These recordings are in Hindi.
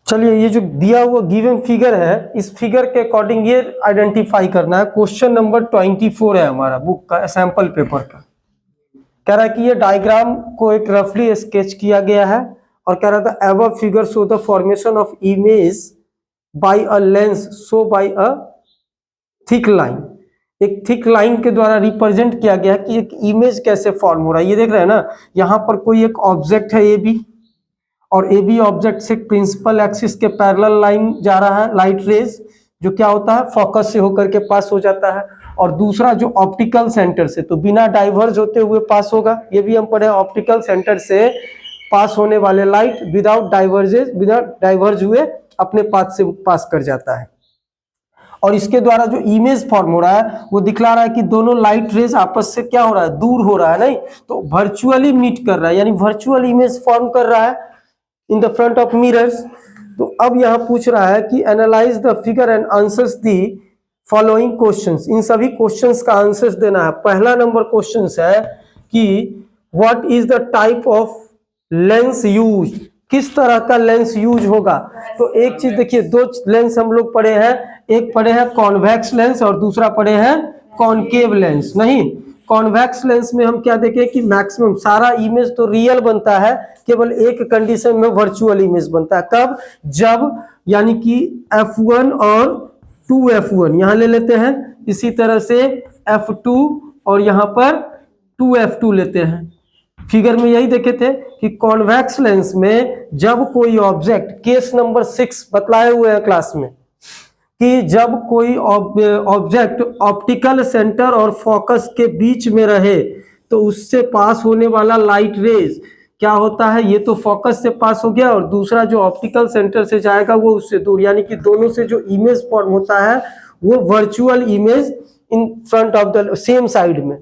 चलिए, ये जो दिया हुआ गिवन फिगर है, इस फिगर के अकॉर्डिंग ये आइडेंटिफाई करना है। क्वेश्चन नंबर 24 है हमारा बुक का सैंपल पेपर का। कह रहा है कि ये डायग्राम को एक रफली स्केच किया गया है और कह रहा था above figure show the formation of image by a lens show by a thick line. एक थिक लाइन के द्वारा रिप्रेजेंट किया गया है कि एक इमेज कैसे फॉर्म हो रहा है। ये देख रहे हैं ना, यहाँ पर कोई एक ऑब्जेक्ट है ए बी, और ए बी ऑब्जेक्ट से प्रिंसिपल एक्सिस के पैरेलल लाइन जा रहा है, लाइट रेज, जो क्या होता है फोकस से होकर के पास हो जाता है। और दूसरा जो ऑप्टिकल सेंटर से, तो बिना डाइवर्ज होते हुए पास होगा। ये भी हम पढ़े, ऑप्टिकल सेंटर से पास होने वाले लाइट विदाउट डाइवर्जेस, बिना डाइवर्ज हुए अपने पाथ से पास कर जाता है। और इसके द्वारा जो इमेज फॉर्म हो रहा है वो दिखला रहा है कि दोनों लाइट रेज आपस से क्या हो रहा है, दूर हो रहा है, नहीं तो वर्चुअली मीट कर रहा है, यानी वर्चुअल इमेज फॉर्म कर रहा है in the front of mirrors. तो अब यहां पूछ रहा है कि analyse the figure and answers the following questions. इन सभी क्वेश्चंस का आंसर्स देना है। पहला नंबर क्वेश्चंस है कि what is the type of lens use, किस तरह का लेंस यूज होगा। तो एक चीज देखिए, दो लेंस हम लोग पढ़े हैं, एक पढ़े हैं कॉन्वेक्स लेंस और दूसरा पढ़े हैं कॉनकेव लेंस। नहीं, कॉन्वेक्स लेंस में हम क्या देखें कि मैक्सिमम सारा इमेज तो रियल बनता है, केवल एक कंडीशन में वर्चुअल इमेज बनता है। कब? जब यानी कि f1 और 2f1 यहां ले लेते हैं, इसी तरह से f2 और यहां पर 2f2 लेते हैं। फिगर में यही देखे थे कि कॉन्वेक्स लेंस में जब कोई ऑब्जेक्ट, केस नंबर 6 बतलाए हुए हैं क्लास में, कि जब कोई ऑब्जेक्ट ऑप्टिकल सेंटर और फोकस के बीच में रहे तो उससे पास होने वाला लाइट रेज क्या होता है, ये तो फोकस से पास हो गया और दूसरा जो ऑप्टिकल सेंटर से जाएगा वो उससे दूर, यानी कि दोनों से जो इमेज फॉर्म होता है वो virtual image in front of the same side में।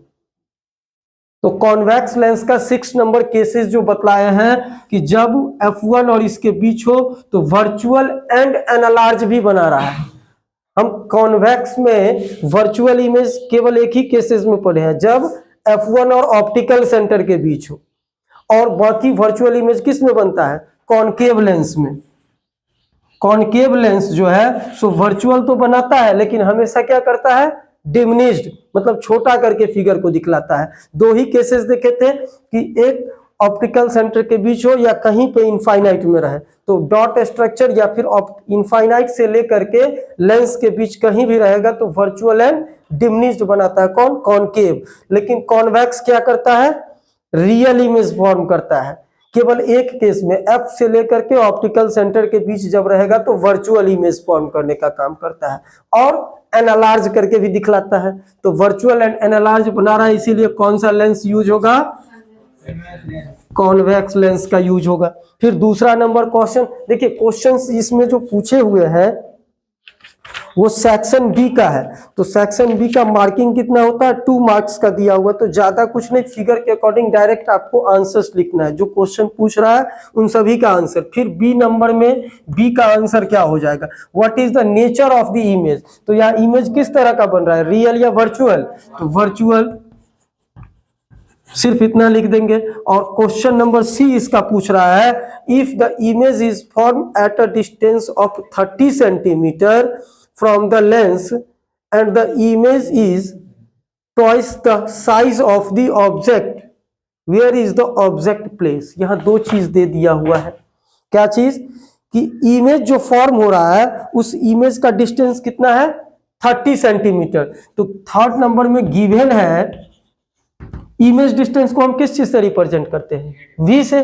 तो कॉन्वेक्स लेंस का 6 नंबर केसेस जो बतलाए हैं कि जब f1 और इसके बीच हो तो वर्चुअल एंड एनालार्ज भी बना रहा है। हम कॉन्वेक्स में वर्चुअल इमेज केवल एक ही केसेस में पढ़े हैं, जब f1 और ऑप्टिकल सेंटर के बीच हो, और बाकी वर्चुअल इमेज किस में बनता है, कॉनकेव लेंस में। कॉनकेव लेंस जो है सो वर्चुअल तो बनाता है लेकिन हमेशा क्या करता है, डिमिनिश्ड, मतलब छोटा करके फिगर को दिखलाता है। दो ही केसेस देखे थे कि एक ऑप्टिकल सेंटर के बीच हो या कहीं पे इनफाइनाइट में रहे, तो डॉट स्ट्रक्चर या फिर इनफाइनाइट से लेकर के लेंस के बीच कहीं भी रहेगा तो वर्चुअल एंड डिमिनिश्ड बनाता है। कौन? कॉनकेव। लेकिन कॉन्वेक्स क्या करता है, रियल इमेज फॉर्म करता है। केवल एक केस में एफ से लेकर के ऑप्टिकल सेंटर के बीच जब रहेगा तो वर्चुअल इमेज फॉर्म करने का काम करता है, और एनालार्ज करके भी दिखलाता है। तो वर्चुअल एंड एनालार्ज बना रहा है, इसीलिए कौन सा लेंस यूज होगा, कॉन्वेक्स लेंस का यूज होगा। फिर दूसरा नंबर क्वेश्चन देखिए, क्वेश्चंस इसमें जो पूछे हुए हैं वो सेक्शन बी का है। तो सेक्शन बी का मार्किंग कितना होता है, 2 मार्क्स का दिया हुआ, तो ज्यादा कुछ नहीं, फिगर के अकॉर्डिंग डायरेक्ट आपको आंसर्स लिखना है, जो क्वेश्चन पूछ रहा है उन सभी का आंसर। फिर बी नंबर में बी का आंसर क्या हो जाएगा, what is the nature of the image. तो यहाँ इमेज किस तरह का बन रहा है, रियल या वर्चुअल, तो वर्चुअल, सिर्फ इतना लिख देंगे। और क्वेश्चन नंबर सी इसका पूछ रहा है, if the image is form at a distance of 30 centimetre from the lens and the image is twice the size of the object, where is the object place। यहां दो चीज दे दिया हुआ है। क्या चीज, कि इमेज जो फॉर्म हो रहा है उस इमेज का डिस्टेंस कितना है, 30 सेंटीमीटर। तो थर्ड नंबर में गिवन है, इमेज डिस्टेंस को हम किस चीज से रिप्रेजेंट करते हैं, v से।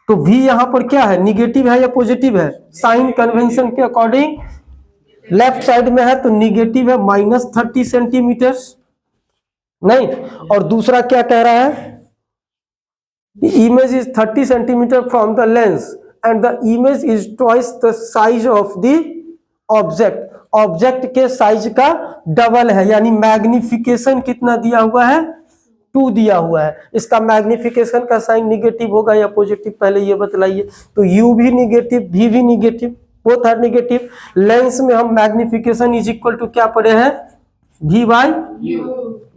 तो v यहां पर क्या है, निगेटिव है या पॉजिटिव है, साइन कन्वेंशन के अकॉर्डिंग लेफ्ट साइड में है तो निगेटिव है, -30 सेंटीमीटर, नहीं। और दूसरा क्या कह रहा है, image is 30 centimetre from the lens and the image is twice the size of the object. Object के साइज का डबल है, यानी मैग्निफिकेशन कितना दिया हुआ है, 2 दिया हुआ है। इसका मैग्निफिकेशन का साइन निगेटिव होगा या पॉजिटिव, पहले ये बतलाइए। तो u भी निगेटिव, v भी निगेटिव, बोथ आर नेगेटिव। लेंस में हम मैग्निफिकेशन इज इक्वल टू क्या पढ़े हैं, V बाय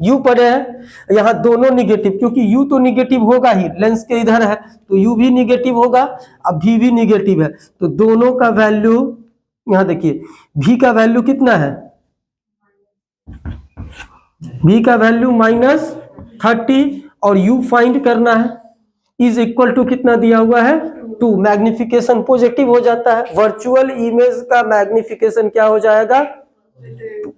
U पड़े हैं। यहाँ दोनों निगेटिव, क्योंकि U तो निगेटिव होगा ही, लेंस के इधर है तो U भी निगेटिव होगा, अब V भी निगेटिव है, तो दोनों का वैल्यू यहाँ देखिए, V का वैल्यू कितना है, V का वैल्यू -30 और U फाइंड करना है, इज इक्वल टू कितना दिया हुआ है 2। मैग्निफिकेशन पॉजिटिव हो जाता है, वर्चुअल इमेज का मैग्निफिकेशन क्या हो जाएगा,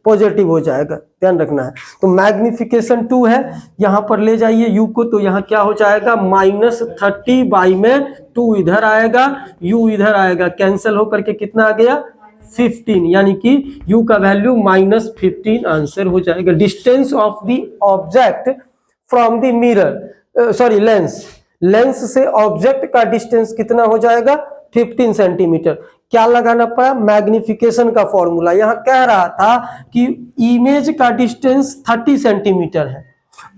पॉजिटिव हो जाएगा, ध्यान रखना है। तो मैग्निफिकेशन 2 है, यहां पर ले जाइए U को, तो यहाँ क्या हो जाएगा -30 बाई में 2 इधर आएगा, U इधर आएगा, कैंसिल होकर के कितना आ गया 15, यानी कि U का वैल्यू -15 आंसर हो जाएगा। Distance of the object from the mirror, sorry lens, lens से ऑब्जेक्ट का डिस्टेंस कितना हो जाएगा 15 सेंटीमीटर। क्या लगाना पड़ा, मैग्निफिकेशन का फॉर्मूला। यहां कह रहा था कि इमेज का डिस्टेंस 30 सेंटीमीटर है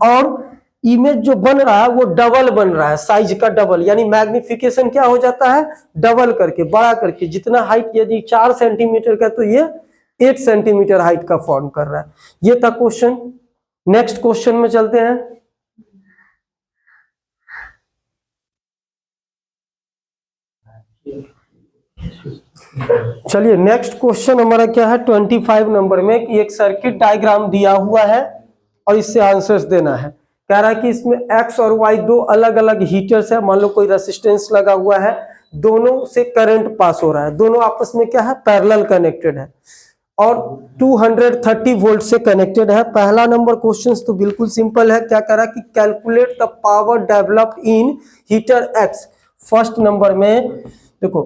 और इमेज जो बन रहा है वो डबल बन रहा है, साइज का डबल, यानी मैग्निफिकेशन क्या हो जाता है डबल करके, बड़ा करके। जितना हाइट यदि 4 सेंटीमीटर का तो ये 8 सेंटीमीटर हाइट का फॉर्म कर रहा है। ये था क्वेश्चन। नेक्स्ट क्वेश्चन में चलते हैं। चलिए नेक्स्ट क्वेश्चन हमारा क्या है 25 नंबर में, कि एक सर्किट डायग्राम दिया हुआ है और इससे आंसर्स देना है। कह रहा है कि इसमें X और Y दो अलग अलग हीटर्स है, मान लो कोई रेसिस्टेंस लगा हुआ है, दोनों से करंट पास हो रहा है, दोनों आपस में क्या है पैरेलल कनेक्टेड है और 230 वोल्ट से कनेक्टेड है। पहला नंबर क्वेश्चन तो बिल्कुल सिंपल है, क्या कह रहा है कि calculate the power developed in heater X। First number में देखो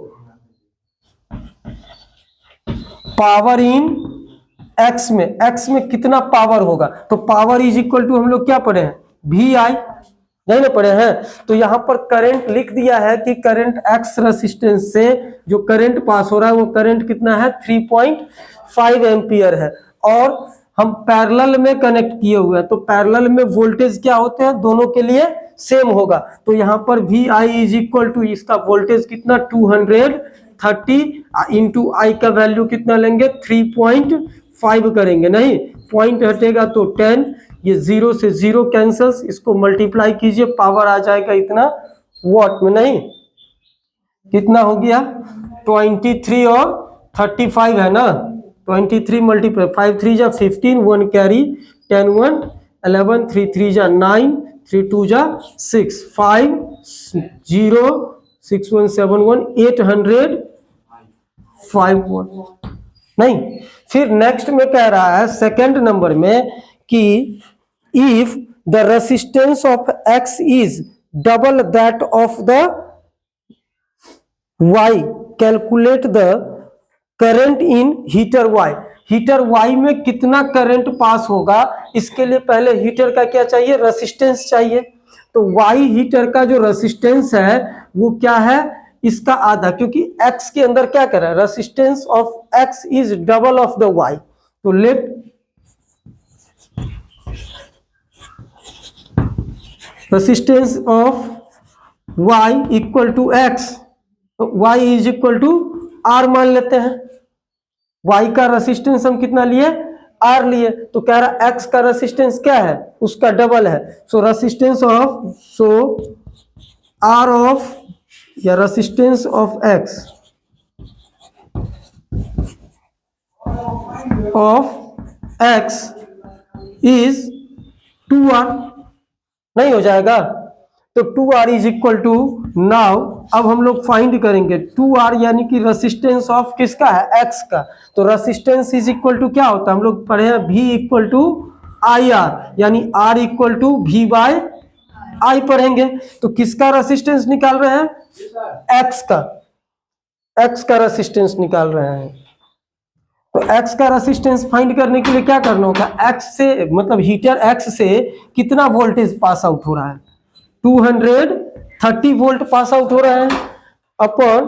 पावर इन X में कितना पावर होगा, तो पावर इज इक्वल टू हम लोग क्या पढ़े हैं VI, नहीं ना पढ़े हैं। तो यहां पर करंट लिख दिया है कि करंट X रेसिस्टेंस से जो करंट पास हो रहा है वो करंट कितना है 3.5 एम्पियर है और हम पैरेलल में कनेक्ट किए हुए हैं, तो पैरेलल में वोल्टेज क्या होते हैं दोनों के लिए सेम होगा। तो यहां पर VI इज इक्वल टू इसका वोल्टेज कितना 230 इंटू I का वैल्यू कितना लेंगे 3.5 करेंगे, नहीं पॉइंट हटेगा तो 10, ये 0 से 0 कैंसल्स, इसको मल्टीप्लाई कीजिए पावर आ जाएगा इतना वॉट में, नहीं कितना हो गया 23 और 35 है ना, 23 मल्टीप्लाई 5 3 जा 15, 1 कैरी 10 1 11, 3 3 जा 9, 3 2 जा 6, 5 0 6 1 7 1 800 5 1, नहीं। फिर नेक्स्ट में कह रहा है सेकंड नंबर में कि if the resistance of X is double that of the Y, calculate the current in heater Y। Heater Y में कितना करंट पास होगा, इसके लिए पहले हीटर का क्या चाहिए रेसिस्टेंस चाहिए। तो Y हीटर का जो रेसिस्टेंस है वो क्या है इसका आधा, क्योंकि X के अंदर क्या कर रहा है resistance of X is double of the Y। तो let resistance of Y equal to X, तो Y is equal to R मान लेते हैं। Y का रेसिस्टेंस हम कितना लिए R लिए, तो कह रहा X का रेसिस्टेंस क्या है उसका डबल है। So resistance of, so R of या resistance of X is 2R, नहीं हो जाएगा। तो 2R is equal to, now अब हम लोग फाइंड करेंगे 2R यानी कि रेसिस्टेंस ऑफ किसका है X का। तो रेसिस्टेंस इज इक्वल टू क्या होता है, हम लोग पढ़े हैं V इक्वल टू IR, यानी R equal to V by I पढ़ेंगे। तो किसका रेसिस्टेंस निकाल रहे हैं X का रेसिस्टेंस निकाल रहे हैं। तो X का रेसिस्टेंस फाइंड करने के लिए क्या करना होगा, X से मतलब हीटर X से कितना वोल्टेज पास आउट हो रहा है 230 वोल्ट पास आउट हो रहा है अपॉन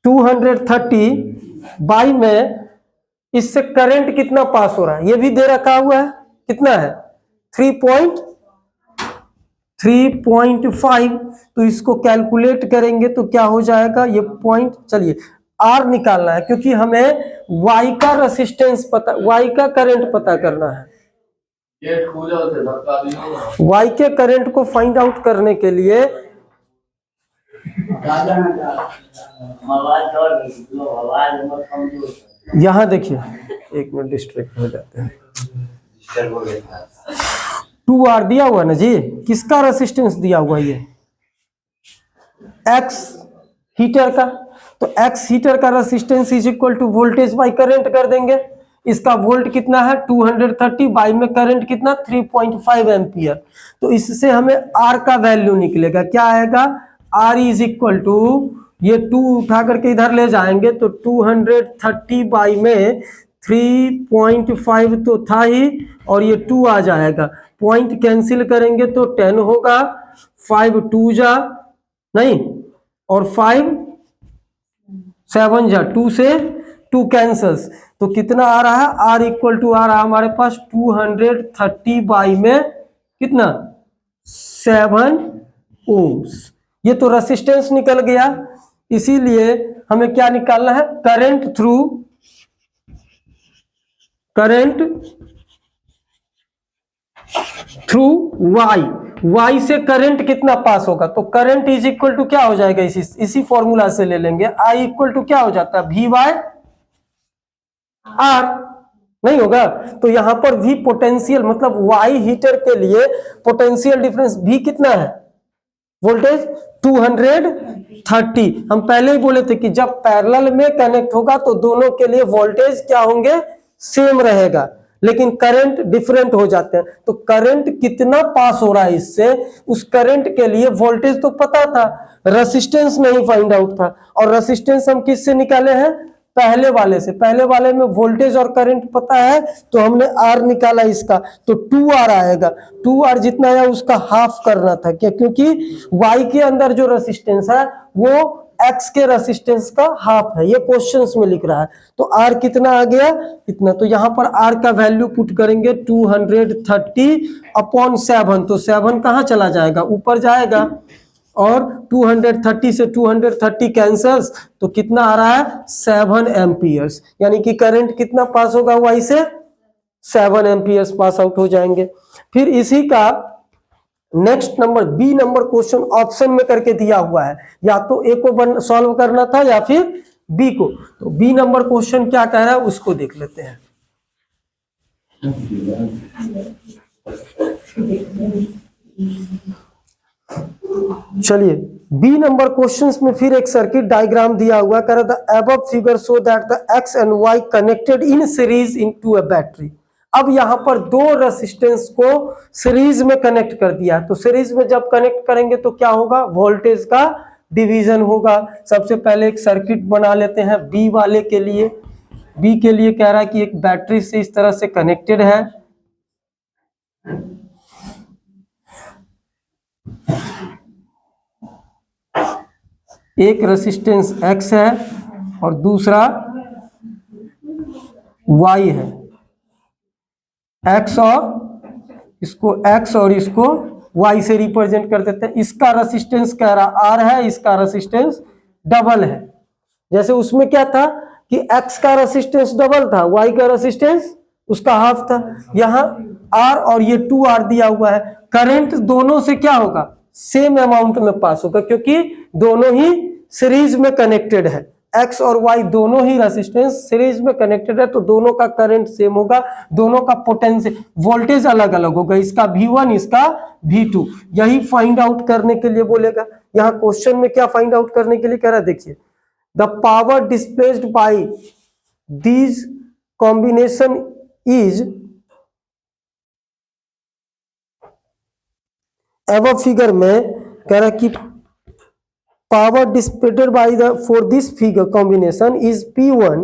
230 बाई में इससे करंट कितना पास हो रहा है ये भी दे रखा हुआ है, कितना है 3.5। तो इसको कैलकुलेट करेंगे तो क्या हो जाएगा ये पॉइंट, चलिए R निकालना है क्योंकि हमें Y का रेसिस्टेंस पता, Y का करंट पता करना है। Y के करंट को फाइंड आउट करने के लिए यहां देखिए, एक मिनट डिस्ट्रैक्ट हो जाते हैं। 2R दिया हुआ ना जी, किसका रेसिस्टेंस दिया हुआ ये? X हीटर का। तो X हीटर का resistance is equal to voltage by current कर देंगे। इसका वोल्ट कितना है 230, बाई में करंट कितना 3.5 एम्पियर। तो इससे हमें R का वैल्यू निकलेगा, क्या आएगा? R इज इक्वल टू, ये 2 उठा करके इधर ले जाएंगे तो 230 बाई में 3.5 तो था ही, और ये 2 आ जाएगा, पॉइंट कैंसिल करेंगे तो 10 होगा, 5 2 जा नहीं, और 5 7 जा, 2 से 2 कैंसल्स, तो कितना आ रहा है? R इक्वल टू आ रहा है हमारे पास 230 बाई में कितना 7 ओम्स। ये तो रेसिस्टेंस निकल गया। इसीलिए हमें क्या निकालना है? करंट थ्रू Y से करंट कितना पास होगा? तो करंट इज इक्वल टू क्या हो जाएगा? इसी फॉर्मूला से ले लेंगे। I इक्वल टू क्या हो जाता है? V बाय R नहीं होगा? तो यहां पर V पोटेंशियल, मतलब Y हीटर के लिए पोटेंशियल डिफरेंस V कितना है? वोल्टेज 230। हम पहले ही बोले थे कि जब पैरेलल में कनेक्ट होगा तो दोनों के लिए वोल्टेज क्या होंगे? सेम रहेगा, लेकिन करंट डिफरेंट हो जाते हैं। तो करंट कितना पास हो रहा है इससे, उस करंट के लिए वोल्टेज तो पता था, रेसिस्टेंस नहीं फाइंड आउट था। और रेसिस्टेंस हम किससे निकाले हैं? पहले वाले से। पहले वाले में वोल्टेज और करंट पता है तो हमने R निकाला इसका, तो 2R आएगा। 2R जितना है उसका हाफ करना था, क्या? क्योंकि Y के अंदर जो रेसिस्टेंस है वो X के रेसिस्टेंस का हाफ है, ये क्वेश्चंस में लिख रहा है। तो R कितना आ गया? इतना। तो यहां पर R का वैल्यू पुट करेंगे 230/7, तो 7 कहां चला जाएगा? ऊपर जाएगा, और 230 से 230 कैंसल्स, तो कितना आ रहा है? 7 एम्पियर्स। यानी कि करंट कितना पास होगा Y से? 7 एम्पियर्स पास आउट हो जाएंगे। फिर इसी का next number B number question option में करके दिया हुआ है, या तो ए को सॉल्व करना था या फिर बी को। तो बी नंबर क्वेश्चन क्या कह रहा है उसको देख लेते हैं। चलिए, बी नंबर क्वेश्चंस में फिर एक सर्किट डायग्राम दिया हुआ, कह रहा था above figure show that the X and Y connected in series into a battery. अब यहां पर दो रेसिस्टेंस को सीरीज में कनेक्ट कर दिया, तो सीरीज में जब कनेक्ट करेंगे तो क्या होगा? वोल्टेज का डिवीजन होगा। सबसे पहले एक सर्किट बना लेते हैं बी वाले के लिए। बी के लिए कह रहा है कि एक बैटरी से इस तरह से कनेक्टेड है, एक रेसिस्टेंस X है और दूसरा Y है। X और इसको Y से रिप्रेजेंट कर देते हैं। इसका रेसिस्टेंस कह रहा R है, इसका रेसिस्टेंस डबल है। जैसे उसमें क्या था कि X का रेसिस्टेंस डबल था, Y का रेसिस्टेंस उसका हाफ था। यहाँ R और ये 2R दिया हुआ है। करंट दोनों से क्या होगा? सेम अमाउंट में पास होगा, क्योंकि दोनों ही सीरीज में कनेक्टेड है। X और Y दोनों ही रेसिस्टेंस सीरीज में कनेक्टेड है, तो दोनों का करंट सेम होगा, दोनों का पोटेंशियल वोल्टेज अलग अलग होगा, इसका V1 इसका V2। यही फाइंड आउट करने के लिए बोलेगा। यहाँ क्वेश्चन में क्या फाइंड आउट करने के लिए कह रहा है, देखिए, the power displaced by these combination is above figure में कह रहा है कि power dissipated by for this figure combination is P1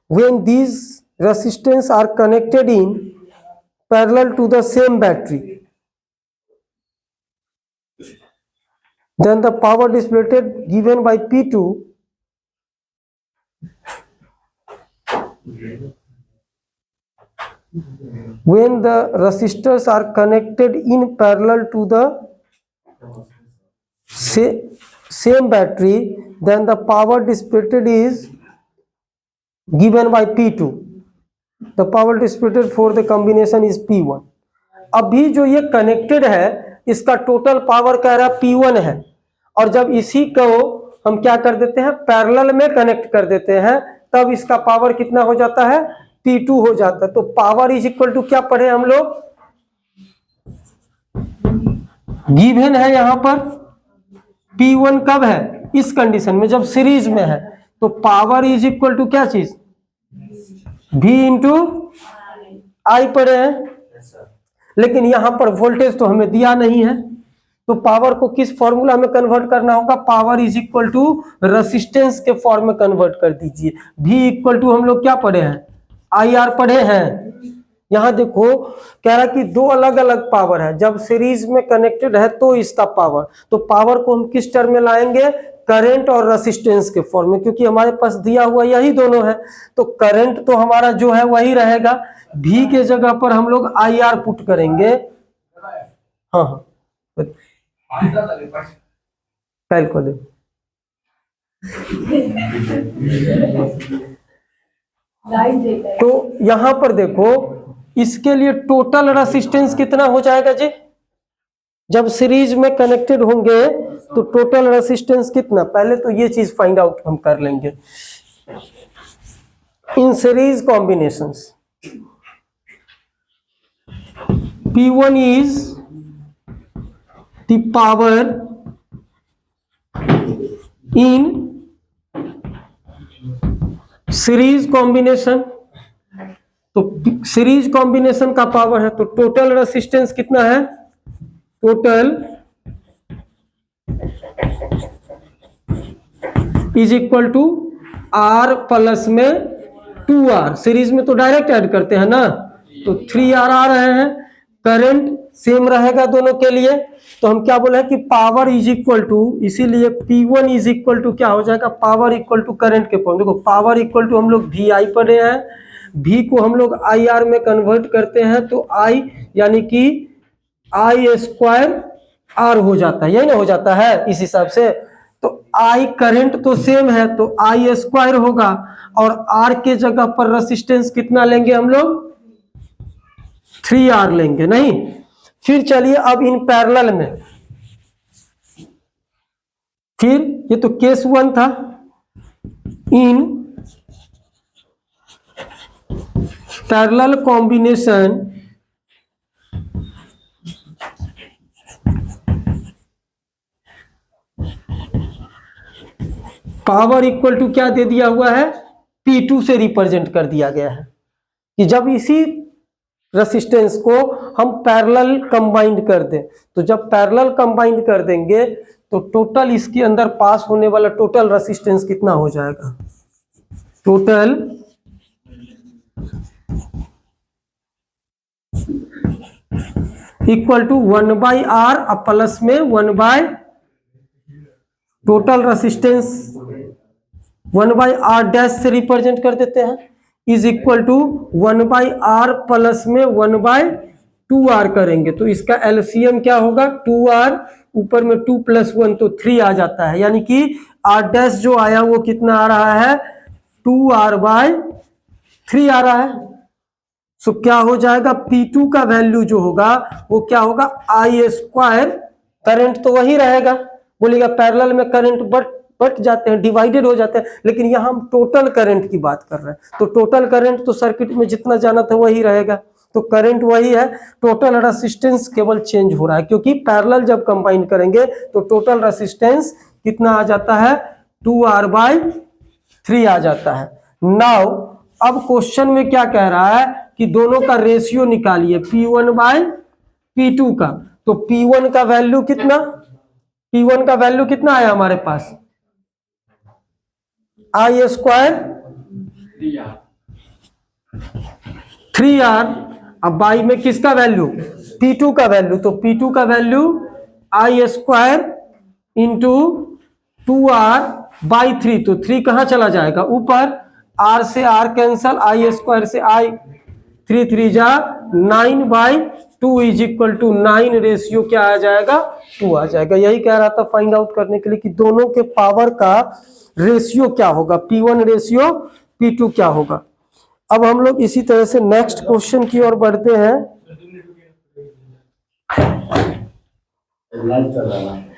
when these resistance are connected in parallel to the same battery. Then the power dissipated given by P2 when the resistors are connected in parallel to the same battery, then the power dissipated is given by P2, the power distributed for the combination is P1। अभी जो ये कनेक्टेड है इसका टोटल पावर कह रहा है P1 है, और जब इसी को हम क्या कर देते हैं, पैरेलल में कनेक्ट कर देते हैं, तब इसका पावर कितना हो जाता है, P2 हो जाता है। तो पावर इज इक्वल टू क्या पढ़े हम लोग, गिवन है यहां पर P1 कब है, इस कंडीशन में जब सीरीज में है, तो पावर इज इक्वल टू क्या चीज, V इंटू आई पढ़े हैं। लेकिन यहां पर वोल्टेज तो हमें दिया नहीं है, तो पावर को किस फॉर्मूला में कन्वर्ट करना होगा, power is equal to resistance के फॉर्म में कन्वर्ट कर दीजिए। V इक्वल टू हम लोग क्या पढ़े हैं, IR पढ़े हैं। यहां देखो कह रहा कि दो अलग अलग पावर है, जब सीरीज में कनेक्टेड है तो इसका पावर, तो पावर को हम किस टर्म में लाएंगे, करंट और रेसिस्टेंस के फॉर्म में, क्योंकि हमारे पास दिया हुआ यही दोनों है। तो करंट तो हमारा जो है वही रहेगा, V के जगह पर हम लोग IR पुट करेंगे। हाँ कैलकुलेट, तो यहां पर देखो इसके लिए टोटल रेसिस्टेंस कितना हो जाएगा जी, जब सीरीज में कनेक्टेड होंगे तो टोटल रेसिस्टेंस कितना, पहले तो ये चीज फाइंड आउट हम कर लेंगे। In series combinations P1 is the power in series combination, तो सीरीज कॉम्बिनेशन का पावर है, तो टोटल रेसिस्टेंस कितना है, total is equal to R plus में 2R, सीरीज में तो डायरेक्ट ऐड करते हैं ना, तो 3R आ रहे हैं। करंट सेम रहेगा दोनों के लिए, तो हम क्या बोले कि पावर इज इक्वल टू, इसीलिए P1 इज इक्वल टू क्या हो जाएगा, पावर इक्वल टू करंट के फॉर्म। देखो पावर इक्वल टू हम लोग VI पढ़े हैं, V को हम लोग IR में कन्वर्ट करते हैं, तो I यानी कि I स्क्वायर R हो जाता है, यही ना हो जाता है इस हिसाब से। तो I करंट तो सेम है, तो I स्क्वायर होगा, और R के जगह पर रेसिस्टेंस कितना लेंगे हम लोग, 3R लेंगे नहीं। फिर चलिए अब इन पैरेलल में, फिर ये तो केस 1 था, in parallel combination power equal to क्या दे दिया हुआ है, P2 से रिप्रेजेंट कर दिया गया है, कि जब इसी रेसिस्टेंस को हम पैरेलल कंबाइंड कर दें, तो जब पैरेलल कंबाइंड कर देंगे तो टोटल इसके अंदर पास होने वाला टोटल रेसिस्टेंस कितना हो जाएगा, total equal to 1/R plus में 1/, टोटल रेसिस्टेंस 1/R डैश से रिप्रेजेंट कर देते हैं, is equal to 1/R plus में 1/2R करेंगे, तो इसका एलसीएम क्या होगा, 2R, ऊपर में 2 + 1 तो 3 आ जाता है, यानी कि R डैश जो आया वो कितना आ रहा है, 2R/3 आ रहा है। सो क्या हो जाएगा, P2 का वैल्यू जो होगा वो क्या होगा, I स्क्वायर, करंट तो वही रहेगा, बोलेगा पैरेलल में करंट बट जाते हैं, डिवाइडेड हो जाते हैं, लेकिन यहाँ हम टोटल करंट की बात कर रहे हैं, तो टोटल करंट तो सर्किट में जितना जाना था वही रहेगा, तो करंट वही है, टोटल रेसिस्टेंस केवल चेंज हो रहा है, क्योंकि पैरेलल जब कंबाइन करेंगे तो टोटल रेसिस्टेंस कितना आ जाता है, 2R/3 आ जाता है। नाउ अब क्वेश्चन में क्या कह रहा है कि दोनों का रेशियो निकालिए P1/P2 का, तो P1 का वैल्यू कितना, P1 का वैल्यू कितना आया हमारे पास, I स्क्वायर 3R, अब बाई में किसका वैल्यू, P2 का वैल्यू, तो P2 का value I square into 2R/3, तो 3 कहां चला जाएगा ऊपर, R से R कैंसल, I स्क्वायर से I, 3 3 जा 9/2 इज इक्वल टू 9, रेशियो क्या आ जाएगा, 2 आ जाएगा। यही कह रहा था फाइंड आउट करने के लिए कि दोनों के पावर का रेशियो क्या होगा, P1 रेशियो P2 क्या होगा। अब हम लोग इसी तरह से नेक्स्ट क्वेश्चन की ओर बढ़ते हैं। लाइव चल रहा है।